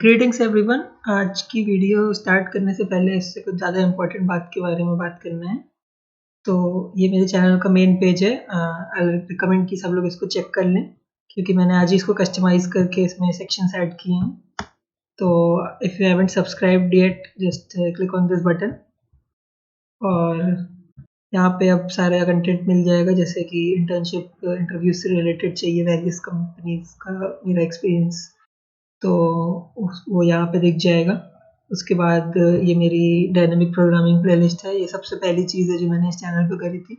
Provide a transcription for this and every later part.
Greetings everyone. आज की video start करने से पहले इससे कुछ ज़्यादा इम्पोर्टेंट बात के बारे में बात करना है। तो ये मेरे चैनल का मेन पेज है। आई रिकमेंड कि सब लोग इसको चेक कर लें क्योंकि मैंने आज ही इसको कस्टमाइज़ करके इसमें सेक्शंस ऐड किए हैं। तो if you haven't subscribed yet just click on this button और यहाँ पे अब सारा कंटेंट मिल जाएगा, जैसे कि इंटर्नशिप इंटरव्यू से रिलेटेड चाहिए, वेरियस कंपनीज का मेरा एक्सपीरियंस, तो वो यहाँ पे दिख जाएगा। उसके बाद ये मेरी डायनामिक प्रोग्रामिंग प्लेलिस्ट है। ये सबसे पहली चीज़ है जो मैंने इस चैनल पे करी थी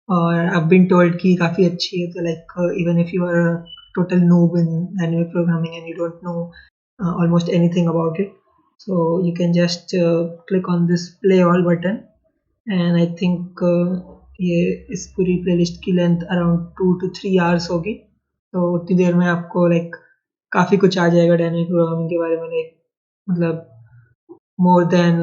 और आई बीन टोल्ड कि काफ़ी अच्छी है। तो like even if you are total noob in dynamic programming and you don't know almost anything about it, so you can just click on this play all button and I think ये इस पूरी playlist की length around 2 to 3 hours होगी। तो उतनी देर में आपको like काफ़ी कुछ आ जाएगा डायनामिक प्रोग्रामिंग के बारे में, लाइक मतलब मोर देन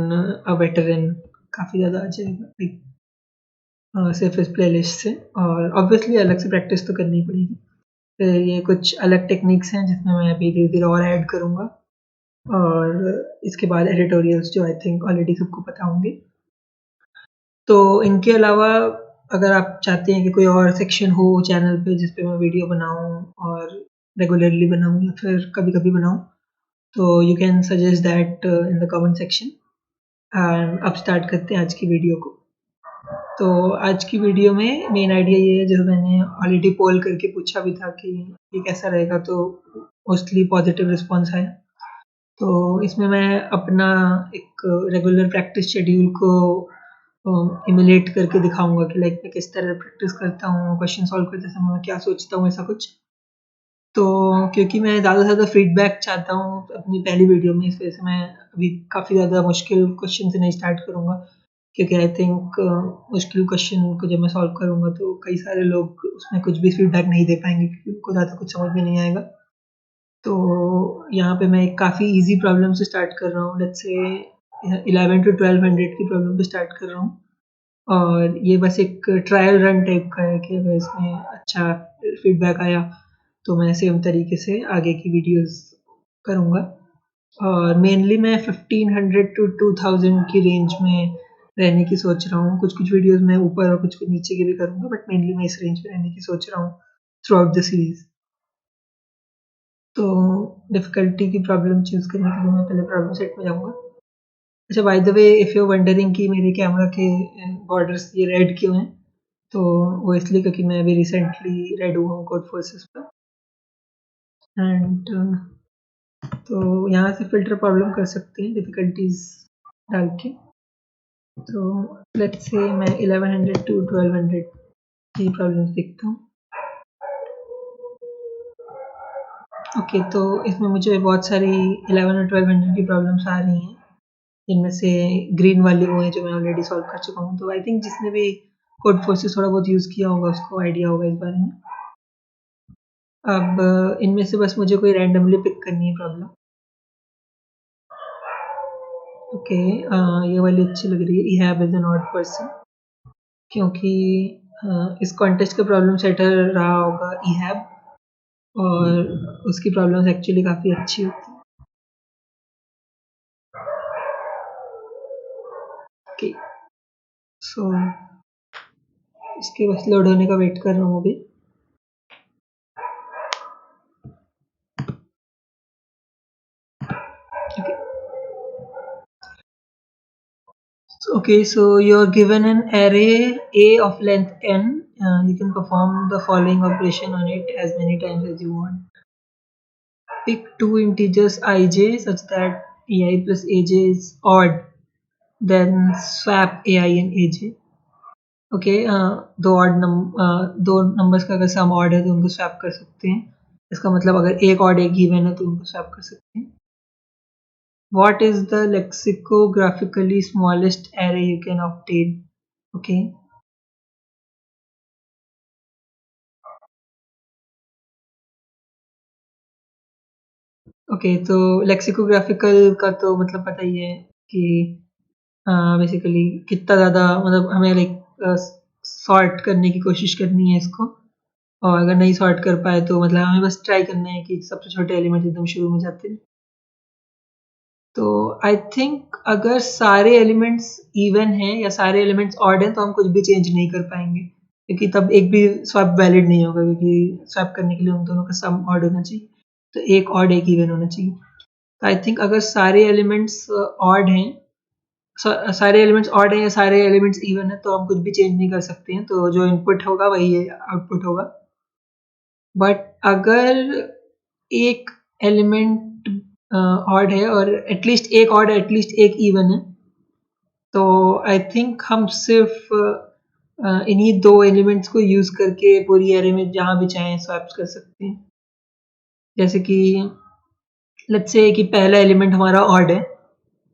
अ वेटरन काफ़ी ज़्यादा आ जाएगा लाइक सिर्फ इस प्लेलिस्ट से। और ऑब्वियसली अलग से प्रैक्टिस तो करनी पड़ेगी। फिर ये कुछ अलग टेक्निक्स हैं जिसमें मैं अभी धीरे धीरे और ऐड करूँगा और इसके बाद एडिटोरियल्स जो आई थिंक ऑलरेडी सबको पता होंगे। तो इनके अलावा अगर आप चाहते हैं कि कोई और सेक्शन हो चैनल पे जिस पे मैं वीडियो बनाऊँ और रेगुलरली बनाऊँ या फिर कभी-कभी बनाऊँ, तो you can suggest that in the comment section. And अब स्टार्ट करते हैं आज की वीडियो को। तो आज की वीडियो में मेन आइडिया ये है, जो मैंने ऑलरेडी पोल करके पूछा भी था कि ये कैसा रहेगा, तो मोस्टली पॉजिटिव रिस्पॉन्स आया। तो इसमें मैं अपना एक रेगुलर प्रैक्टिस शेड्यूल को इमुलेट करके दिखाऊंगा कि लाइक मैं किस तरह प्रैक्टिस करता हूँ, क्वेश्चन सॉल्व करते समय मैं क्या सोचता हूँ, ऐसा कुछ। तो क्योंकि मैं ज़्यादा से ज़्यादा फीडबैक चाहता हूँ अपनी पहली वीडियो में, इस वजह से मैं अभी काफ़ी ज़्यादा मुश्किल क्वेश्चन से नहीं स्टार्ट करूँगा, क्योंकि आई थिंक मुश्किल क्वेश्चन को जब मैं सॉल्व करूँगा तो कई सारे लोग उसमें कुछ भी फीडबैक नहीं दे पाएंगे क्योंकि उनको ज़्यादा कुछ समझ में नहीं आएगा। तो यहाँ पे मैं एक काफ़ी ईजी प्रॉब्लम से स्टार्ट कर रहा हूँ। लेट्स से 11 to 1200 की प्रॉब्लम पे स्टार्ट कर रहा हूँ और ये बस एक ट्रायल रन टाइप का है कि अगर इसमें अच्छा फीडबैक आया तो मैं सेम तरीके से आगे की वीडियोस करूँगा। और मेनली मैं 1500 to 2000 की रेंज में रहने की सोच रहा हूँ। कुछ-कुछ वीडियोस मैं ऊपर और कुछ-कुछ नीचे की भी करूँगा, बट मेनली मैं इस रेंज में रहने की सोच रहा हूँ थ्रू आउट द सीरीज़। तो डिफ़िकल्टी की प्रॉब्लम चूज़ करने के लिए मैं पहले प्रॉब्लम सेट में जाऊँगा। अच्छा, by the way if you are wondering कि मेरे कैमरा के बॉर्डर्स ये रेड क्यों हैं, तो वो इसलिए क्योंकि मैं अभी रिसेंटली रेड हुआ हूँ कोड फोर्सेस पर। एंड तो यहाँ से फ़िल्टर प्रॉब्लम कर सकते हैं डिफ़िकल्टीज़ डाल के। तो लेट्स से मैं 1100 टू 1200 की प्रॉब्लम्स देखता हूँ। ओके, तो इसमें मुझे बहुत सारी 11 और 1200 की प्रॉब्लम्स आ रही हैं, जिनमें से ग्रीन वाली वो है जो मैं ऑलरेडी सॉल्व कर चुका हूँ। तो आई थिंक जिसने भी कोड फोर्सेस थोड़ा बहुत यूज़ किया होगा उसको आइडिया होगा इस बारे में। अब इनमें से बस मुझे कोई रैंडमली पिक करनी है प्रॉब्लम। ओके, ये वाली अच्छी लग रही है, इहैब इज एन ऑड पर्सन, क्योंकि इस कॉन्टेस्ट का प्रॉब्लम सेटर रहा होगा इहैब और उसकी प्रॉब्लम्स एक्चुअली काफ़ी अच्छी होती हैं। ओके, सो इसके बस लोड होने का वेट कर रहा हूँ अभी। Okay, okay, so you're given an array A of length n. You can perform the following operation on it as many times as you want. Pick two integers ij such that ai plus aj is odd, then swap ai and aj. Okay, दो numbers का अगर some odd है तो उनको swap कर सकते हैं। इसका मतलब अगर एक ऑड एक गिवन है तो उनको स्वैप कर सकते हैं। What is the lexicographically smallest array you can obtain? Okay. Okay, तो लेक्सिकोग्राफिकल का तो मतलब पता ही है कि बेसिकली कितना ज़्यादा मतलब हमें लाइक सॉर्ट करने की कोशिश करनी है इसको, और अगर नहीं सॉर्ट कर पाए तो मतलब हमें बस ट्राई करना है कि सबसे छोटे एलिमेंट एकदम शुरू में जाते हैं। तो आई थिंक अगर सारे एलिमेंट्स इवन हैं या सारे एलिमेंट्स ऑड हैं तो हम कुछ भी चेंज नहीं कर पाएंगे, क्योंकि तब एक भी स्वैप वैलिड नहीं होगा, क्योंकि स्वैप करने के लिए उन दोनों का सम ऑड होना चाहिए, तो एक ऑड एक इवन होना चाहिए। तो आई थिंक अगर सारे एलिमेंट्स ऑड हैं, सारे एलिमेंट्स ऑड हैं या सारे एलिमेंट्स इवन है, तो हम कुछ भी चेंज नहीं कर सकते हैं, तो जो इनपुट होगा वही आउटपुट होगा। बट अगर एक एलिमेंट ऑड है और एटलीस्ट एक ऑड एटलीस्ट एक इवन है, तो आई थिंक हम सिर्फ इन्हीं दो एलिमेंट्स को यूज करके पूरी एरे में जहां भी चाहें स्वैप कर सकते हैं। जैसे कि लेट्स से कि पहला एलिमेंट हमारा ऑड है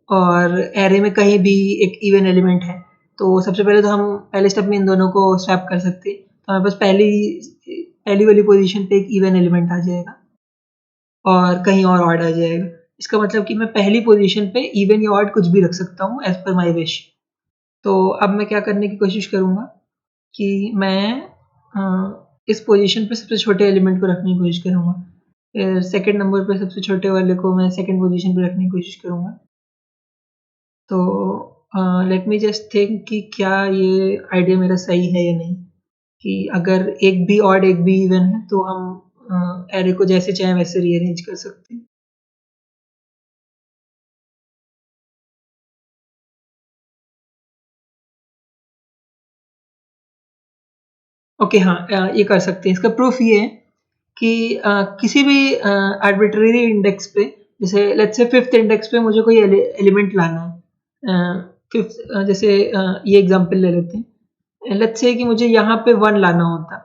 और एरे में कहीं भी एक इवन एलिमेंट है, तो सबसे पहले तो हम पहले स्टेप में इन दोनों को स्वैप कर सकते हैं। तो हमारे पास पहली वाली पोजीशन पे एक इवन एलिमेंट आ जाएगा और कहीं और ऑड आ जाएगा। इसका मतलब कि मैं पहली पोजीशन पे इवन या ऑड कुछ भी रख सकता हूँ एज पर माय विश। तो अब मैं क्या करने की कोशिश करूँगा कि मैं इस पोजीशन पे सबसे छोटे एलिमेंट को रखने की कोशिश करूँगा, फिर सेकंड नंबर पे सबसे छोटे वाले को मैं सेकंड पोजीशन पे रखने की कोशिश करूँगा। तो लेट मी जस्ट थिंक कि क्या ये आइडिया मेरा सही है या नहीं, कि अगर एक भी ऑड एक भी इवन है तो हम एरे को जैसे चाहे वैसे रीअरेंज कर सकते हैं। ओके, हाँ, ये कर सकते हैं। इसका प्रूफ ये है कि किसी भी आर्बिट्रेरी इंडेक्स पे, जैसे लेट्स से फिफ्थ इंडेक्स पे मुझे कोई एलिमेंट लाना है, फिफ्थ, जैसे ये एग्जांपल ले लेते हैं। लेट्स से कि मुझे यहाँ पे 1 लाना होता,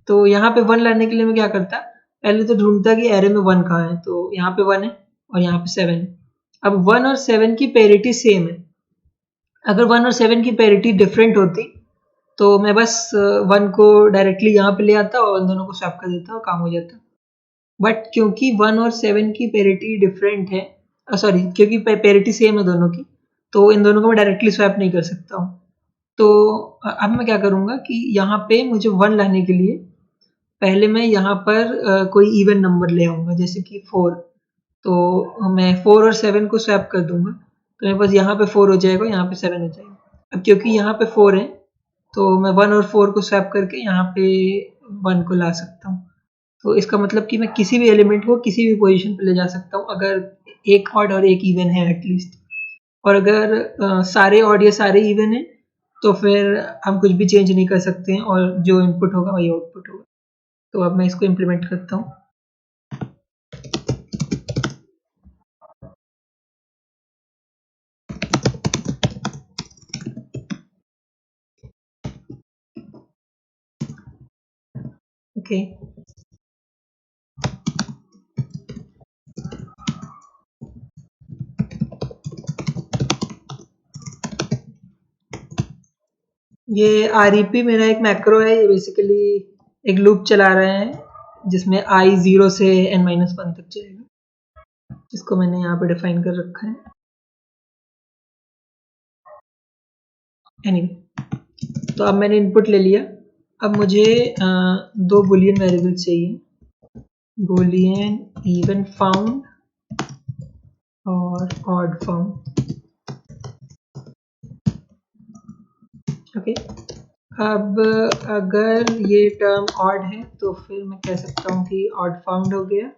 तो यहाँ पे 1 लाने के लिए मैं क्या करता, पहले तो ढूंढता कि एरे में 1 कहाँ है, तो यहाँ पे 1 है और यहाँ पे 7 है। अब 1 और 7 की पेरिटी सेम है। अगर 1 और 7 की पेरिटी डिफरेंट होती तो मैं बस 1 को डायरेक्टली यहाँ पे ले आता और उन दोनों को स्वैप कर देता और काम हो जाता। बट क्योंकि 1 और 7 की पेरिटी डिफरेंट है, सॉरी, क्योंकि पेरिटी सेम है दोनों की, तो इन दोनों को मैं डायरेक्टली स्वैप नहीं कर सकता हूँ। तो अब मैं क्या करूँगा कि यहाँ पे मुझे 1 लाने के लिए पहले मैं यहाँ पर कोई इवन नंबर ले आऊँगा, जैसे कि 4। तो मैं 4 और 7 को स्वैप कर दूँगा, तो मेरे पास यहाँ पे 4 हो जाएगा, यहाँ पे 7 हो जाएगा। अब क्योंकि यहाँ पे 4 है, तो मैं 1 और 4 को स्वैप करके यहाँ पे 1 को ला सकता हूँ। तो इसका मतलब कि मैं किसी भी एलिमेंट को किसी भी पोजीशन पे ले जा सकता हूँ, अगर एक ऑड और एक इवन है एटलीस्ट। और अगर सारे ऑड या सारे इवन है, तो फिर हम कुछ भी चेंज नहीं कर सकते हैं और जो इनपुट होगा वही आउटपुट होगा। तो अब मैं इसको इम्प्लीमेंट करता हूँ। ओके, ये REP मेरा एक मैक्रो है। ये बेसिकली एक लूप चला रहे हैं जिसमें I 0 से n-1 तक चलेगा, जिसको मैंने यहाँ पे डिफाइन कर रखा है। एनीवे, तो अब मैंने इनपुट ले लिया। अब मुझे दो बुलियन वेरिएबल चाहिए, बुलियन इवन फाउंड और ऑड फाउंड। ओके, अब अगर ये टर्म ऑड है तो फिर मैं कह सकता हूँ कि ऑड फाउंड हो गया,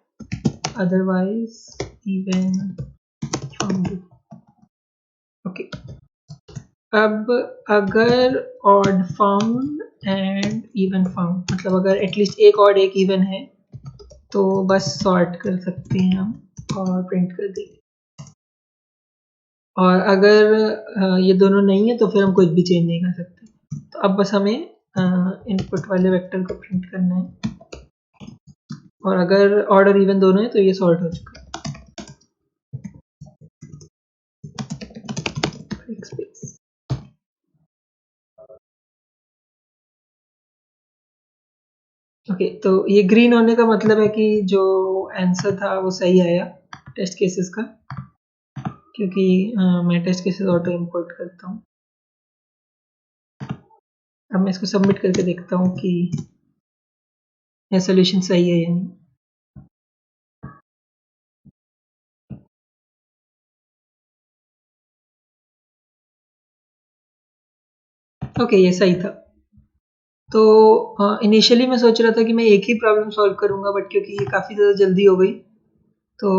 अदरवाइज इवन फाउंड। ओके, अब अगर odd found and even found, मतलब अगर एटलीस्ट एक ऑड एक इवन है, तो बस सॉर्ट कर सकते हैं हम और प्रिंट कर देंगे। और अगर ये दोनों नहीं है तो फिर हम कुछ भी चेंज नहीं कर सकते। तो अब बस हमें इनपुट वाले वेक्टर को प्रिंट करना है, और अगर ऑड और इवन दोनों है तो ये सॉर्ट हो चुका है। ओके, तो ये ग्रीन होने का मतलब है कि जो आंसर था वो सही आया टेस्ट केसेस का, क्योंकि मैं टेस्ट केसेस ऑटो इंपोर्ट करता हूँ। अब मैं इसको सबमिट करके देखता हूँ कि यह सोल्यूशन सही है या नहीं। ओके, ये सही था। तो इनिशियली मैं सोच रहा था कि मैं एक ही प्रॉब्लम सॉल्व करूंगा, बट क्योंकि ये काफ़ी ज़्यादा जल्दी हो गई तो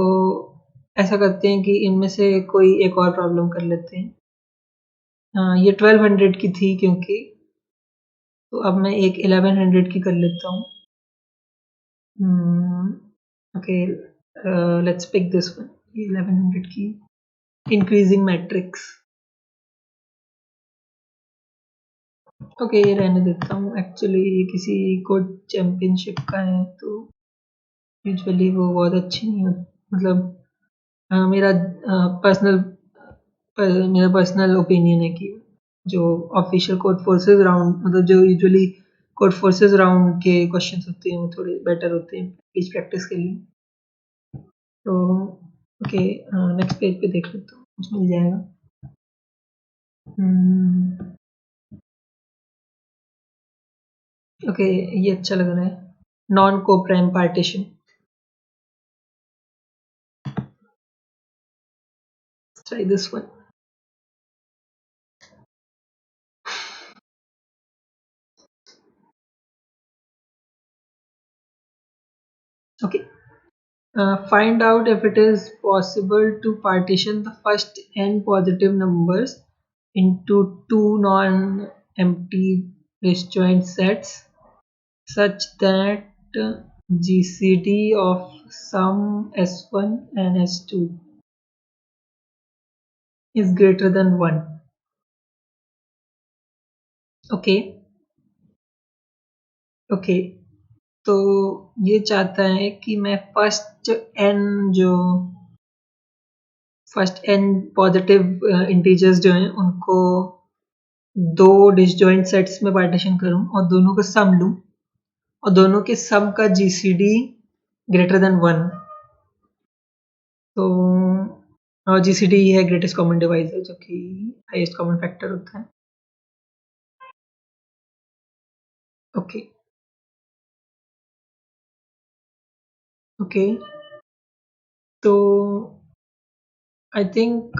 ऐसा करते हैं कि इनमें से कोई एक और प्रॉब्लम कर लेते हैं। ये 1200 की थी क्योंकि, तो अब मैं एक 1100 की कर लेता हूँ। Okay, let's pick this one, 1100 की इंक्रीजिंग मैट्रिक्स। ओके, ये रहने देता हूँ। एक्चुअली ये किसी कोड चैम्पियनशिप का है, तो यूजुअली वो बहुत अच्छी नहीं होती, मतलब मेरा पर्सनल ओपिनियन है कि जो ऑफिशियल कोड फोर्सेस राउंड, मतलब जो यूजुअली कोड फोर्सेस राउंड के क्वेश्चंस होते हैं वो थोड़े बेटर होते हैं इस प्रैक्टिस के लिए। तो ओके, नेक्स्ट पेज पे देख लेता हूँ, कुछ मिल जाएगा। ओके, ये अच्छा लग रहा है, non coprime partition. Try this one. Okay, find out if it is possible to partition the first n positive numbers into two non-empty disjoint sets such that GCD of sum S1 and S2 is greater than 1. Okay okay, तो ये चाहता है कि मैं first n positive integers जो हैं उनको दो डिसजॉइंट सेट्स में पार्टीशन करूं और दोनों का सम लूं, और दोनों के सम का जीसीडी ग्रेटर देन 1। तो और जीसीडी है ग्रेटेस्ट कॉमन डिवाइजर, जो कि हाईएस्ट कॉमन फैक्टर होता है। ओके ओके, तो आई थिंक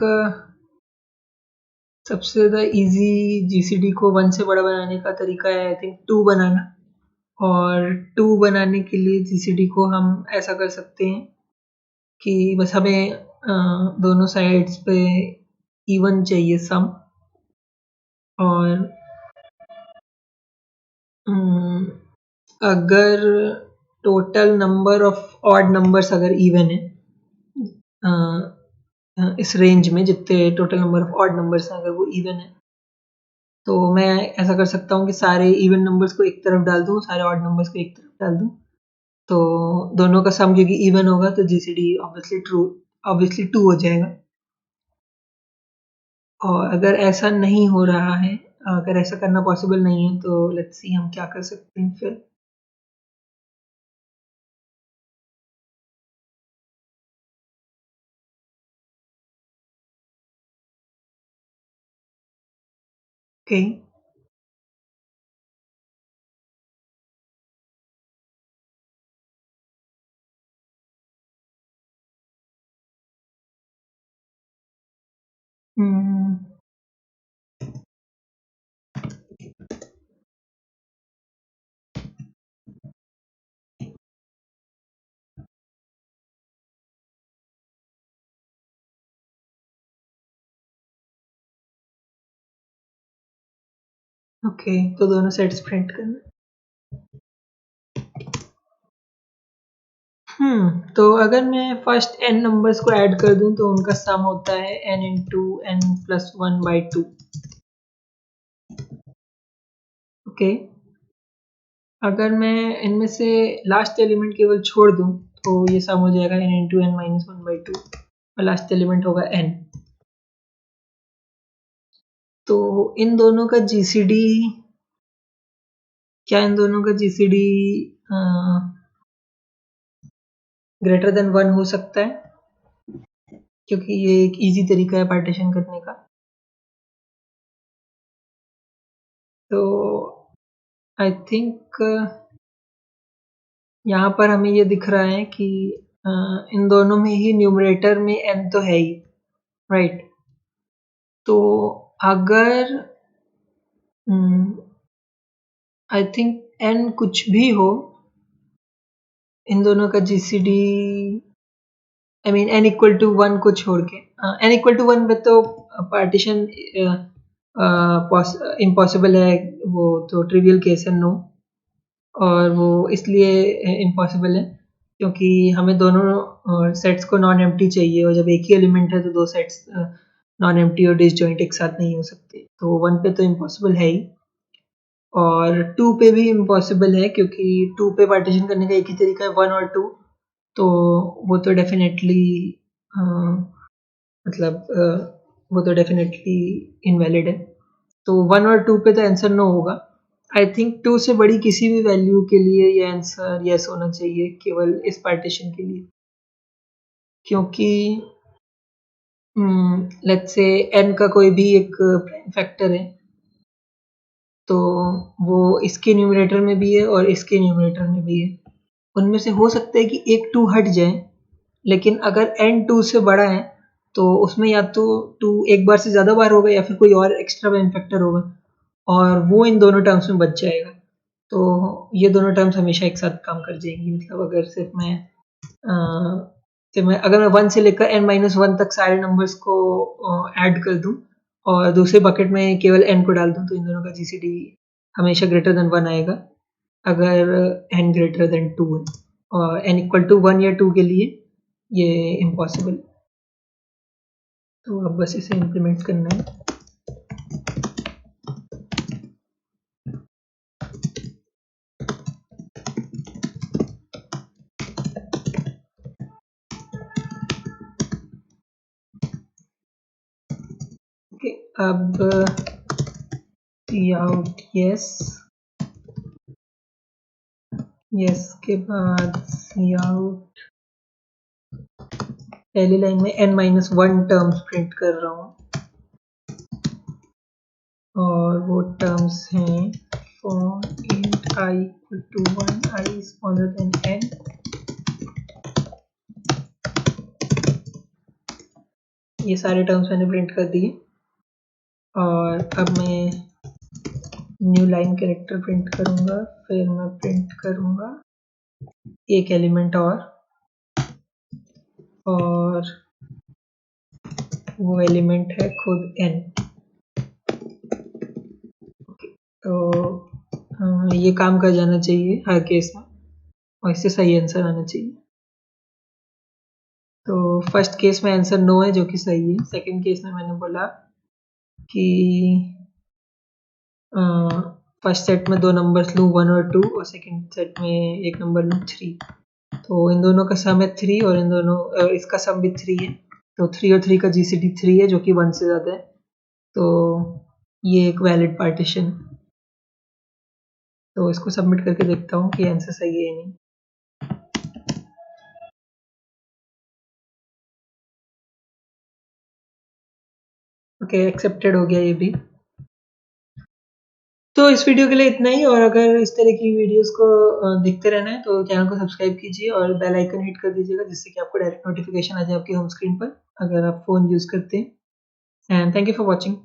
सबसे ज़्यादा इजी जीसीडी को 1 से बड़ा बनाने का तरीका है आई थिंक 2 बनाना। और 2 बनाने के लिए जीसीडी को हम ऐसा कर सकते हैं कि बस हमें दोनों साइड्स पे इवन चाहिए सम, और अगर total number of odd numbers अगर इवन है, इस रेंज में जितने total number of odd numbers हैं अगर वो इवन है, तो मैं ऐसा कर सकता हूँ कि सारे इवन नंबर्स को एक तरफ डाल दूँ, सारे ऑड नंबर्स को एक तरफ डाल दूँ, तो दोनों का सम क्योंकि इवन होगा तो जीसीडी ऑब्वियसली 2 हो जाएगा। और अगर ऐसा नहीं हो रहा है, अगर ऐसा करना पॉसिबल नहीं है, तो लेट्स सी हम क्या कर सकते हैं फिर। ओके ओके, तो दोनों सेट्स प्रिंट करना। तो अगर मैं फर्स्ट n नंबर्स को ऐड कर दूं तो उनका सम होता है n into n plus 1/2। Okay, अगर मैं इनमें से लास्ट एलिमेंट केवल छोड़ दूं तो ये सम हो जाएगा n इंटू n माइनस 1/2, और लास्ट एलिमेंट होगा n। तो इन दोनों का जीसीडी, क्या इन दोनों का जीसीडी ग्रेटर देन 1 हो सकता है? क्योंकि ये एक इजी तरीका है पार्टीशन करने का। तो आई थिंक यहाँ पर हमें ये दिख रहा है कि इन दोनों में ही न्यूमरेटर में n तो है ही, राइट। तो अगर आई थिंक n कुछ भी हो, इन दोनों का GCD I mean n equal to 1 को छोड़ के, n इक्वल टू 1 में तो पार्टीशन इम्पॉसिबल है, वो तो ट्रिवियल केस है, नो। और वो इसलिए इम्पॉसिबल है क्योंकि हमें दोनों सेट्स को नॉन एम्प्टी चाहिए, और जब एक ही एलिमेंट है तो दो सेट्स नॉन एम्प्टी और डिसजॉइंट एक साथ नहीं हो सकते, तो 1 पे तो इम्पॉसिबल है ही, और 2 पे भी इम्पॉसिबल है क्योंकि 2 पे पार्टीशन करने का एक ही तरीका है, 1 और 2, तो वो तो डेफिनेटली मतलब वो तो डेफिनेटली इनवैलिड है, तो 1 और 2 पे तो आंसर नो होगा। आई थिंक 2 से बड़ी किसी भी वैल्यू के लिए ये आंसर यस होना चाहिए, केवल इस पार्टीशन के लिए, क्योंकि लेट्स से n का कोई भी एक प्राइम फैक्टर है, तो वो इसके न्यूमरेटर में भी है और इसके न्यूमरेटर में भी है। उनमें से हो सकता है कि एक 2 हट जाए, लेकिन अगर n 2 से बड़ा है तो उसमें या तो 2 एक बार से ज़्यादा बार होगा या फिर कोई और एक्स्ट्रा प्राइम फैक्टर होगा, और वो इन दोनों टर्म्स में बच जाएगा। तो ये दोनों टर्म्स हमेशा एक साथ काम कर जाएंगी। मतलब अगर अगर मैं 1 से लेकर n-1 तक सारे नंबर्स को ऐड कर दूं और दूसरे बकेट में केवल n को डाल दूं, तो इन दोनों का GCD हमेशा ग्रेटर देन 1 आएगा अगर n ग्रेटर देन 2 है, और n इक्वल टू 1 या 2 के लिए ये इम्पॉसिबल। तो अब बस इसे इम्प्लीमेंट करना है। ओके, अब आउट यस, यस के बाद आउट, पहली लाइन में n-1 टर्म्स प्रिंट कर रहा हूँ, और वो टर्म्स हैं for int I equal to 1, I is smaller than n, ये सारे टर्म्स मैंने प्रिंट कर दिए, और अब मैं न्यू लाइन कैरेक्टर प्रिंट करूंगा, फिर मैं प्रिंट करूंगा एक एलिमेंट और वो एलिमेंट है खुद n। तो ये काम कर जाना चाहिए हर केस में, और इससे सही आंसर आना चाहिए। तो फर्स्ट केस में आंसर नो है, जो कि सही है। सेकंड केस में मैंने बोला कि फर्स्ट सेट में दो नंबर्स लूँ 1 और 2, और सेकंड सेट में एक नंबर लूँ 3, तो इन दोनों का सम है 3, और इन दोनों इसका सम भी 3 है, तो 3 और 3 का GCD 3 है, जो कि 1 से ज़्यादा है, तो ये एक वैलिड पार्टीशन है। तो इसको सबमिट करके देखता हूँ कि आंसर सही है या नहीं। ओके, एक्सेप्टेड हो गया ये भी। तो इस वीडियो के लिए इतना ही, और अगर इस तरह की वीडियोस को देखते रहना है तो चैनल को सब्सक्राइब कीजिए और बेल आइकन हिट कर दीजिएगा, जिससे कि आपको डायरेक्ट नोटिफिकेशन आ जाए आपकी होम स्क्रीन पर, अगर आप फ़ोन यूज़ करते हैं। And thank you for watching.